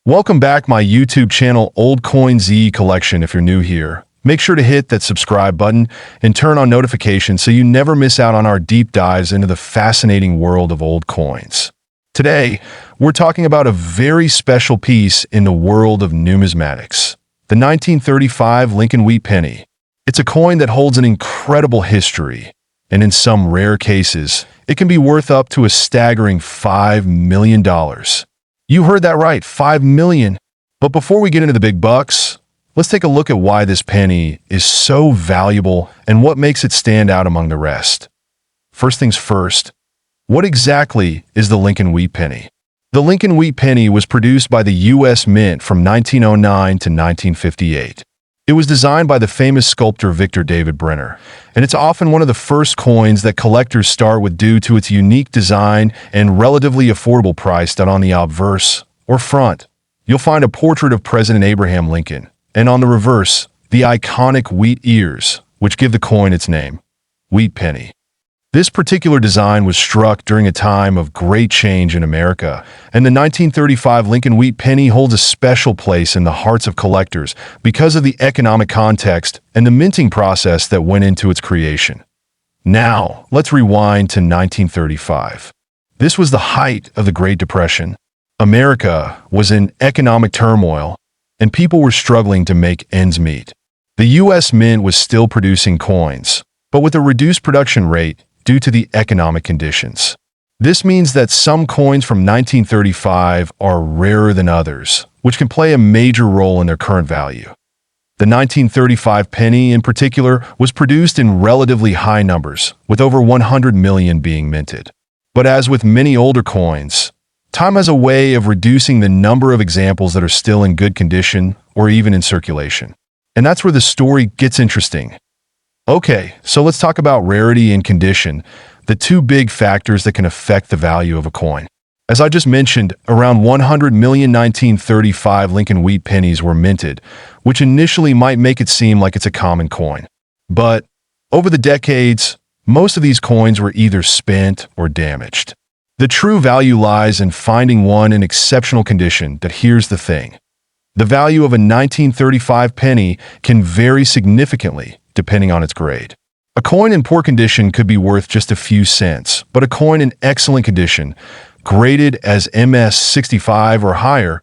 Welcome back my YouTube channel Old Coin Z Collection. If you're new here, make sure to hit that subscribe button and turn on notifications so you never miss out on our deep dives into the fascinating world of old coins. Today, we're talking about a very special piece in the world of numismatics, the 1935 Lincoln wheat penny. It's a coin that holds an incredible history, and in some rare cases, it can be worth up to a staggering $5 million. You heard that right, $5 million. But before we get into the big bucks, let's take a look at why this penny is so valuable and what makes it stand out among the rest. First things first, what exactly is the Lincoln wheat penny? The Lincoln wheat penny was produced by the U.S. Mint from 1909 to 1958. It was designed by the famous sculptor Victor David Brenner, and it's often one of the first coins that collectors start with due to its unique design and relatively affordable price. That on the obverse, or front, you'll find a portrait of President Abraham Lincoln, and on the reverse, the iconic wheat ears, which give the coin its name, wheat penny. This particular design was struck during a time of great change in America, and the 1935 Lincoln wheat penny holds a special place in the hearts of collectors because of the economic context and the minting process that went into its creation. Now, let's rewind to 1935. This was the height of the Great Depression. America was in economic turmoil, and people were struggling to make ends meet. The U.S. Mint was still producing coins, but with a reduced production rate due to the economic conditions. This means that some coins from 1935 are rarer than others, which can play a major role in their current value. The 1935 penny, in particular, was produced in relatively high numbers, with over 100 million being minted. But as with many older coins, time has a way of reducing the number of examples that are still in good condition or even in circulation. And that's where the story gets interesting. Okay, so let's talk about rarity and condition, the two big factors that can affect the value of a coin. As I just mentioned, around 100 million 1935 Lincoln wheat pennies were minted, which initially might make it seem like it's a common coin. But over the decades, most of these coins were either spent or damaged. The true value lies in finding one in exceptional condition. That here's the thing. The value of a 1935 penny can vary significantly depending on its grade. A coin in poor condition could be worth just a few cents, but a coin in excellent condition, graded as MS65 or higher,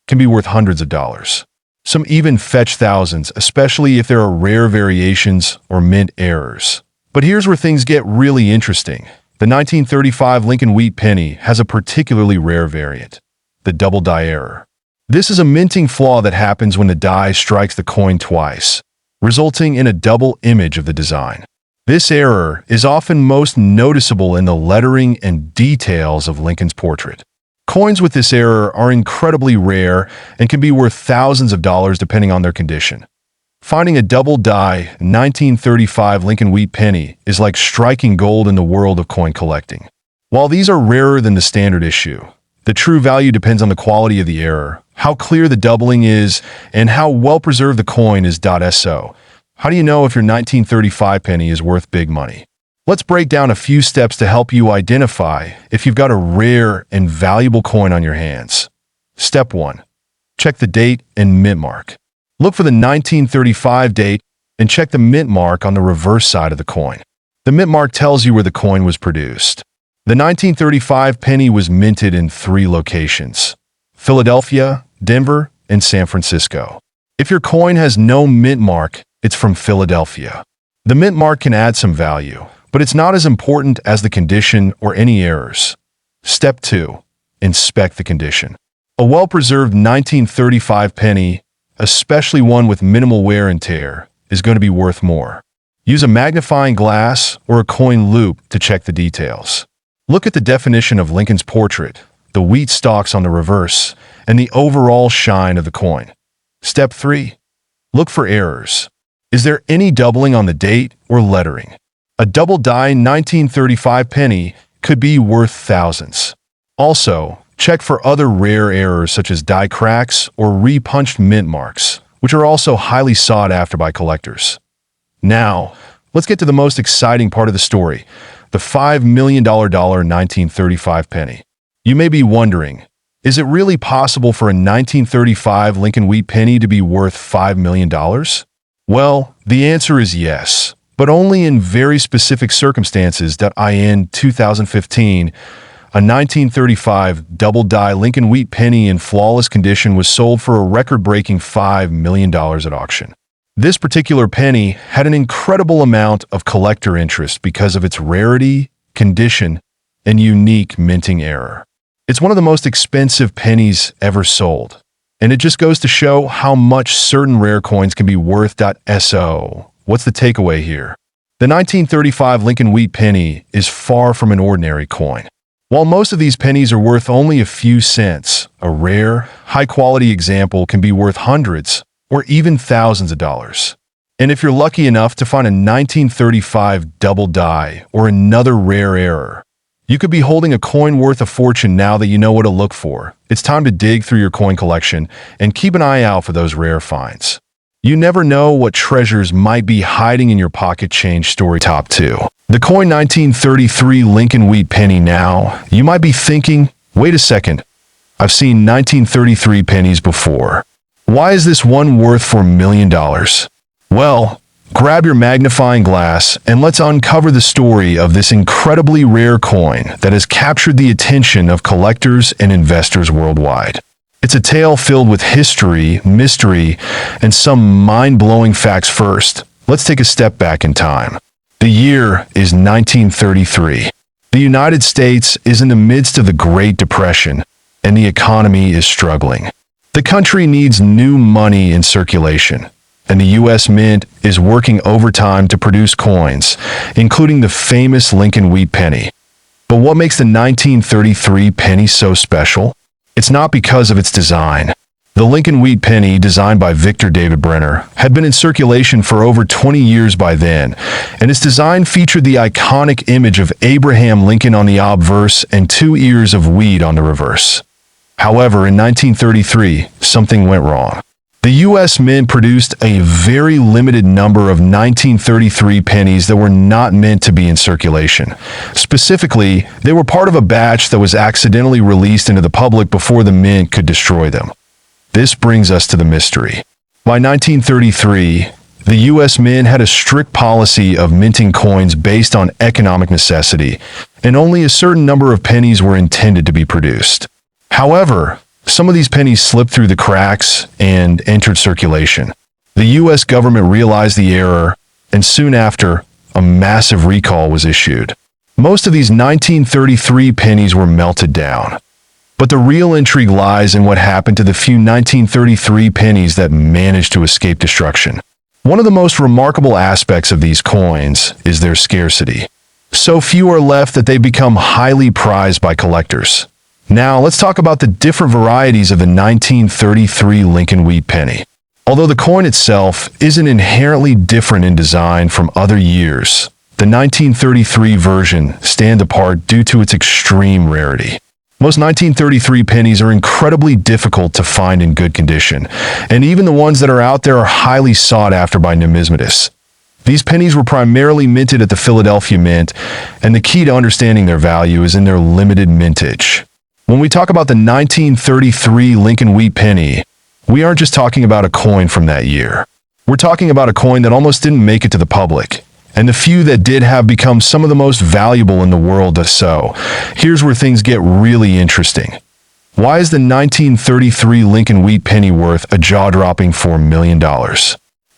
can be worth hundreds of dollars. Some even fetch thousands, especially if there are rare variations or mint errors. But here's where things get really interesting. The 1935 Lincoln wheat penny has a particularly rare variant, the double die error. This is a minting flaw that happens when the die strikes the coin twice, resulting in a double image of the design. This error is often most noticeable in the lettering and details of Lincoln's portrait. Coins with this error are incredibly rare and can be worth thousands of dollars depending on their condition. Finding a double die 1935 Lincoln wheat penny is like striking gold in the world of coin collecting. While these are rarer than the standard issue, the true value depends on the quality of the error, how clear the doubling is, and how well preserved the coin is. So, how do you know if your 1935 penny is worth big money? Let's break down a few steps to help you identify if you've got a rare and valuable coin on your hands. Step 1. Check the date and mint mark. Look for the 1935 date and check the mint mark on the reverse side of the coin. The mint mark tells you where the coin was produced. The 1935 penny was minted in 3 locations: Philadelphia, Denver, and San Francisco. If your coin has no mint mark, it's from Philadelphia. The mint mark can add some value, but it's not as important as the condition or any errors. Step 2. Inspect the condition. A well-preserved 1935 penny, especially one with minimal wear and tear, is going to be worth more. Use a magnifying glass or a coin loupe to check the details. Look at the definition of Lincoln's portrait, the wheat stalks on the reverse, and the overall shine of the coin. Step 3. Look for errors. Is there any doubling on the date or lettering? A double die 1935 penny could be worth thousands. Also, check for other rare errors such as die cracks or repunched mint marks, which are also highly sought after by collectors. Now, let's get to the most exciting part of the story, the $5 million 1935 penny. You may be wondering, Is it really possible for a 1935 Lincoln Wheat penny to be worth $5 million? Well, the answer is yes, but only in very specific circumstances. In 2015, a 1935 double-die Lincoln Wheat penny in flawless condition was sold for a record-breaking $5 million at auction. This particular penny had an incredible amount of collector interest because of its rarity, condition, and unique minting error. It's one of the most expensive pennies ever sold, and it just goes to show how much certain rare coins can be worth. So, what's the takeaway here? The 1935 Lincoln Wheat penny is far from an ordinary coin. While most of these pennies are worth only a few cents, a rare, high-quality example can be worth hundreds or even thousands of dollars. And if you're lucky enough to find a 1935 double die or another rare error, you could be holding a coin worth a fortune. Now that you know what to look for, it's time to dig through your coin collection and keep an eye out for those rare finds. You never know what treasures might be hiding in your pocket. Change story. Top 2. The coin 1933 Lincoln Wheat penny. Now, you might be thinking, wait a second, I've seen 1933 pennies before. Why is this one worth $4 million? Well, grab your magnifying glass and let's uncover the story of this incredibly rare coin that has captured the attention of collectors and investors worldwide. It's a tale filled with history, mystery, and some mind-blowing facts. First, let's take a step back in time. The year is 1933. The United States is in the midst of the Great Depression, and the economy is struggling. The country needs new money in circulation, and the U.S. Mint is working overtime to produce coins, including the famous Lincoln Wheat penny. But what makes the 1933 penny so special? It's not because of its design. The Lincoln Wheat penny, designed by Victor David Brenner, had been in circulation for over 20 years by then, and its design featured the iconic image of Abraham Lincoln on the obverse and 2 ears of wheat on the reverse. However, in 1933, something went wrong. The U.S. Mint produced a very limited number of 1933 pennies that were not meant to be in circulation. Specifically, they were part of a batch that was accidentally released into the public before the Mint could destroy them. This brings us to the mystery. By 1933, the U.S. Mint had a strict policy of minting coins based on economic necessity, and only a certain number of pennies were intended to be produced. However, some of these pennies slipped through the cracks and entered circulation. The U.S. government realized the error, and soon after, a massive recall was issued. Most of these 1933 pennies were melted down. But the real intrigue lies in what happened to the few 1933 pennies that managed to escape destruction. One of the most remarkable aspects of these coins is their scarcity. So few are left that they become highly prized by collectors. Now, let's talk about the different varieties of the 1933 Lincoln Wheat penny. Although the coin itself isn't inherently different in design from other years, the 1933 version stands apart due to its extreme rarity. Most 1933 pennies are incredibly difficult to find in good condition, and even the ones that are out there are highly sought after by numismatics. These pennies were primarily minted at the Philadelphia Mint, and the key to understanding their value is in their limited mintage. When we talk about the 1933 Lincoln Wheat penny, we aren't just talking about a coin from that year. We're talking about a coin that almost didn't make it to the public, and the few that did have become some of the most valuable in the world. So, here's where things get really interesting. Why is the 1933 Lincoln Wheat penny worth a jaw-dropping $4 million?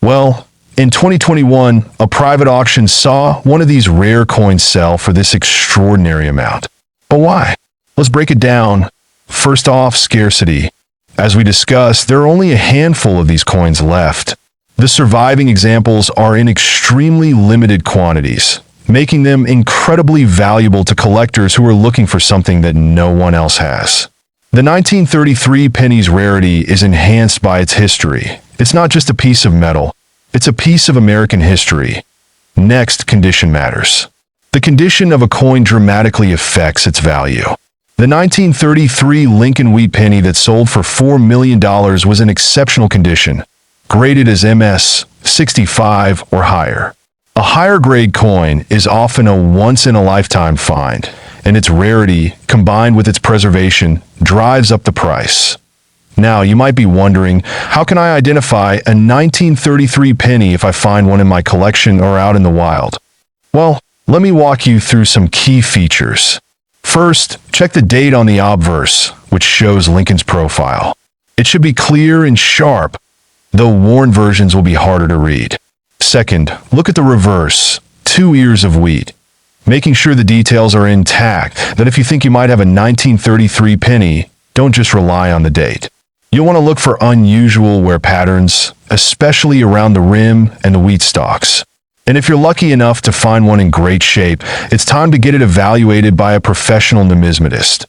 Well, in 2021, a private auction saw one of these rare coins sell for this extraordinary amount. But why? Let's break it down. First off, scarcity. As we discussed, there are only a handful of these coins left. The surviving examples are in extremely limited quantities, making them incredibly valuable to collectors who are looking for something that no one else has. The 1933 penny's rarity is enhanced by its history. It's not just a piece of metal, it's a piece of American history. Next, condition matters. The condition of a coin dramatically affects its value. The 1933 Lincoln Wheat penny that sold for $4 million was in exceptional condition, graded as MS 65 or higher. A higher grade coin is often a once-in-a-lifetime find, and its rarity, combined with its preservation, drives up the price. Now, you might be wondering, how can I identify a 1933 penny if I find one in my collection or out in the wild? Well, let me walk you through some key features. First, check the date on the obverse, which shows Lincoln's profile. It should be clear and sharp, though worn versions will be harder to read. Second, look at the reverse, 2 ears of wheat, making sure the details are intact, that if you think you might have a 1933 penny, don't just rely on the date. You'll want to look for unusual wear patterns, especially around the rim and the wheat stalks. And if you're lucky enough to find one in great shape, it's time to get it evaluated by a professional numismatist.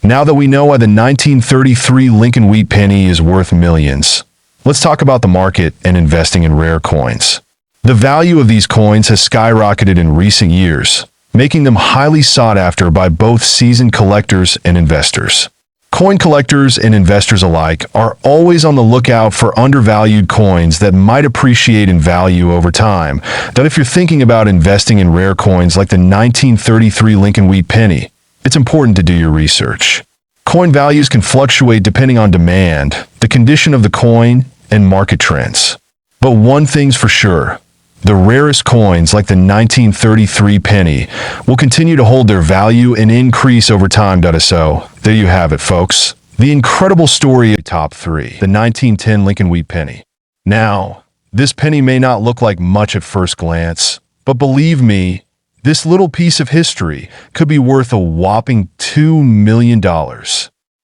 Now that we know why the 1933 Lincoln wheat penny is worth millions, let's talk about the market and investing in rare coins. The value of these coins has skyrocketed in recent years, making them highly sought after by both seasoned collectors and investors. Coin collectors and investors alike are always on the lookout for undervalued coins that might appreciate in value over time. That if you're thinking about investing in rare coins like the 1933 Lincoln wheat penny, it's important to do your research. Coin values can fluctuate depending on demand, the condition of the coin, and market trends. But one thing's for sure, the rarest coins like the 1933 penny will continue to hold their value and increase over time. So, there you have it, folks. The incredible story of top 3, the 1910 Lincoln wheat penny. Now, this penny may not look like much at first glance, but believe me, this little piece of history could be worth a whopping $2 million.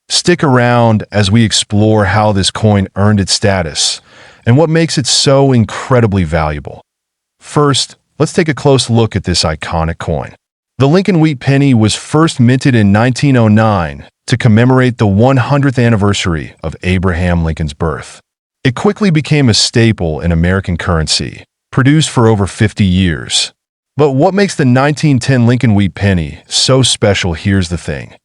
Stick around as we explore how this coin earned its status and what makes it so incredibly valuable. First, let's take a close look at this iconic coin. The Lincoln wheat penny was first minted in 1909 to commemorate the 100th anniversary of Abraham Lincoln's birth. It quickly became a staple in American currency, produced for over 50 years. But what makes the 1910 Lincoln wheat penny so special? Here's the thing.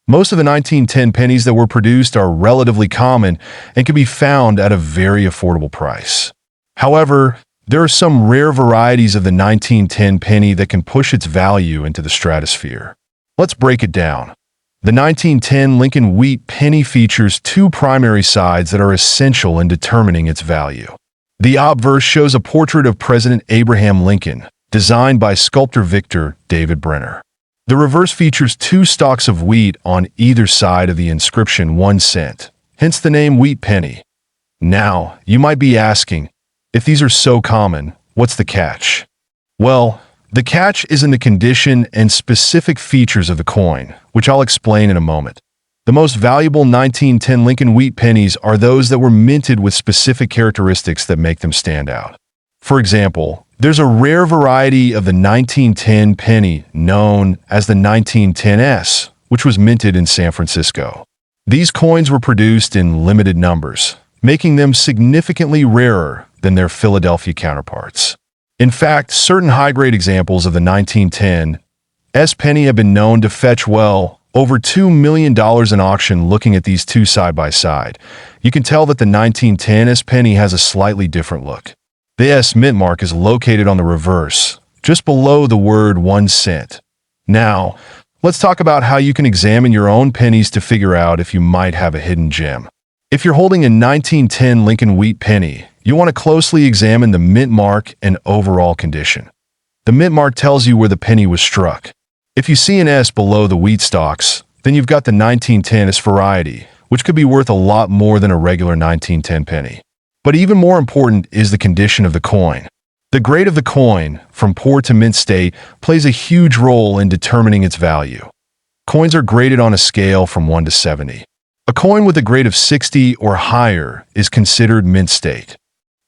Most of the 1910 pennies that were produced are relatively common and can be found at a very affordable price. However, there are some rare varieties of the 1910 penny that can push its value into the stratosphere. Let's break it down. The 1910 Lincoln wheat penny features 2 primary sides that are essential in determining its value. The obverse shows a portrait of President Abraham Lincoln, designed by sculptor Victor David Brenner. The reverse features 2 stalks of wheat on either side of the inscription 1 cent, hence the name wheat penny. Now, you might be asking, if these are so common, what's the catch? Well, the catch is in the condition and specific features of the coin, which I'll explain in a moment. The most valuable 1910 Lincoln wheat pennies are those that were minted with specific characteristics that make them stand out. For example, there's a rare variety of the 1910 penny known as the 1910s, which was minted in San Francisco. These coins were produced in limited numbers, making them significantly rarer than their Philadelphia counterparts. In fact, certain high-grade examples of the 1910 S penny have been known to fetch well over $2 million in auction. Looking at these 2 side by side, you can tell that the 1910 S penny has a slightly different look. The S mint mark is located on the reverse, just below the word 1 cent. Now, let's talk about how you can examine your own pennies to figure out if you might have a hidden gem. If you're holding a 1910 Lincoln wheat penny, you want to closely examine the mint mark and overall condition. The mint mark tells you where the penny was struck. If you see an S below the wheat stalks, then you've got the 1910s variety, which could be worth a lot more than a regular 1910 penny. But even more important is the condition of the coin. The grade of the coin, from poor to mint state, plays a huge role in determining its value. Coins are graded on a scale from 1 to 70. A coin with a grade of 60 or higher is considered mint state.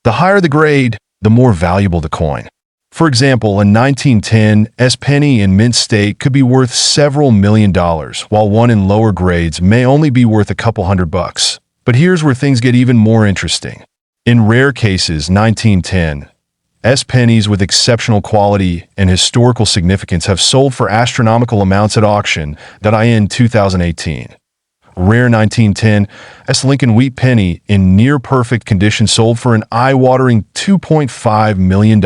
The higher the grade, the more valuable the coin. For example, a 1910 S penny in mint state could be worth several $1 million, while one in lower grades may only be worth a couple $100. But here's where things get even more interesting. In rare cases, 1910 S pennies with exceptional quality and historical significance have sold for astronomical amounts at auction. In 2018. Rare 1910 S Lincoln wheat penny in near-perfect condition sold for an eye-watering $2.5 million.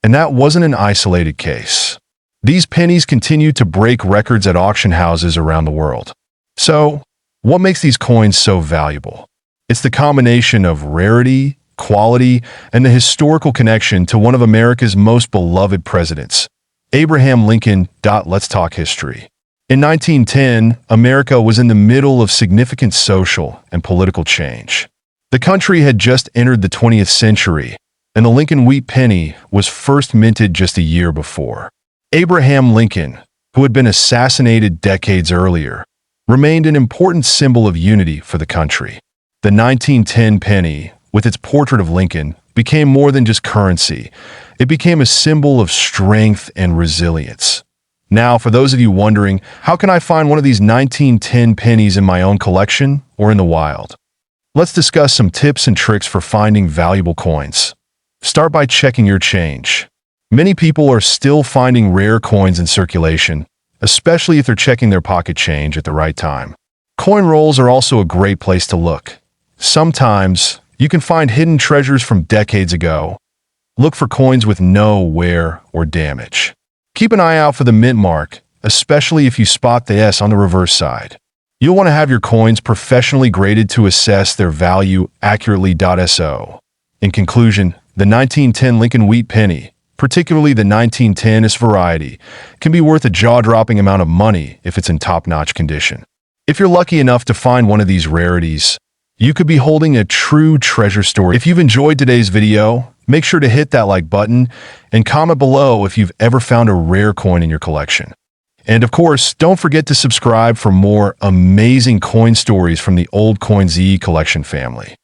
And that wasn't an isolated case. These pennies continue to break records at auction houses around the world. So, what makes these coins so valuable? It's the combination of rarity, quality, and the historical connection to one of America's most beloved presidents, Abraham Lincoln. Let's talk history. In 1910, America was in the middle of significant social and political change. The country had just entered the 20th century, and the Lincoln wheat penny was first minted just a year before. Abraham Lincoln, who had been assassinated decades earlier, remained an important symbol of unity for the country. The 1910 penny, with its portrait of Lincoln, became more than just currency. It became a symbol of strength and resilience. Now, for those of you wondering, how can I find one of these 1910 pennies in my own collection or in the wild? Let's discuss some tips and tricks for finding valuable coins. Start by checking your change. Many people are still finding rare coins in circulation, especially if they're checking their pocket change at the right time. Coin rolls are also a great place to look. Sometimes, you can find hidden treasures from decades ago. Look for coins with no wear or damage. Keep an eye out for the mint mark, especially if you spot the S on the reverse side. You'll want to have your coins professionally graded to assess their value accurately. So, in conclusion, the 1910 Lincoln wheat penny, particularly the 1910 variety, can be worth a jaw-dropping amount of money if it's in top-notch condition. If you're lucky enough to find one of these rarities, you could be holding a true treasure story. If you've enjoyed today's video, make sure to hit that like button and comment below if you've ever found a rare coin in your collection. And of course, don't forget to subscribe for more amazing coin stories from the Old Coin Z collection family.